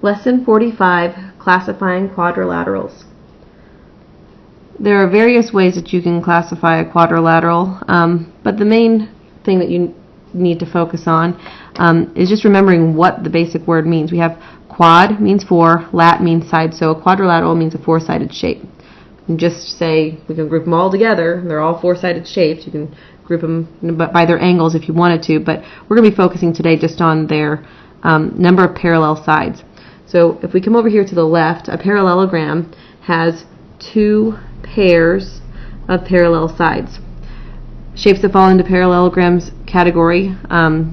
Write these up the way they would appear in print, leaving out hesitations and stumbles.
Lesson 45, Classifying Quadrilaterals. There are various ways that you can classify a quadrilateral, but the main thing that you need to focus on is just remembering what the basic word means. We have quad means four, lat means side, so a quadrilateral means a four-sided shape. You can just say, we can group them all together, they're all four-sided shapes. You can group them by their angles if you wanted to, but we're going to be focusing today just on their number of parallel sides. So if we come over here to the left, a parallelogram has two pairs of parallel sides. Shapes that fall into parallelograms category,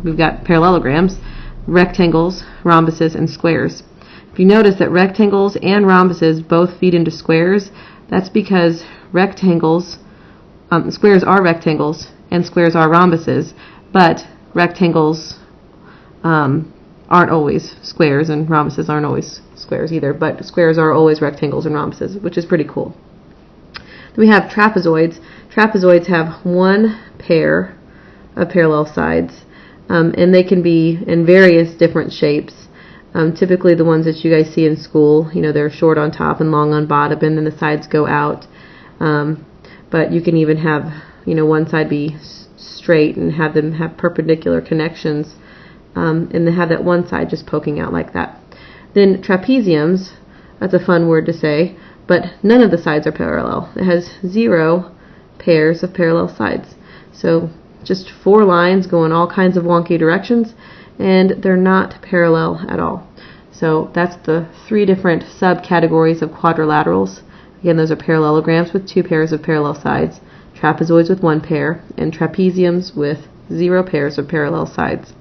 we've got parallelograms, rectangles, rhombuses, and squares. If you notice that rectangles and rhombuses both feed into squares, that's because rectangles, squares are rectangles and squares are rhombuses, but rectangles aren't always squares and rhombuses aren't always squares either, but squares are always rectangles and rhombuses, which is pretty cool. Then we have trapezoids. Trapezoids have one pair of parallel sides, and they can be in various different shapes. Typically the ones that you guys see in school, they're short on top and long on bottom, and then the sides go out. But you can even have, one side be straight and have them have perpendicular connections, and then have that one side just poking out like that. Then trapeziums, that's a fun word to say, but none of the sides are parallel. It has 0 pairs of parallel sides. So just 4 lines going all kinds of wonky directions, and they're not parallel at all. So that's the 3 different subcategories of quadrilaterals. Again, those are parallelograms with 2 pairs of parallel sides, trapezoids with 1 pair, and trapeziums with 0 pairs of parallel sides.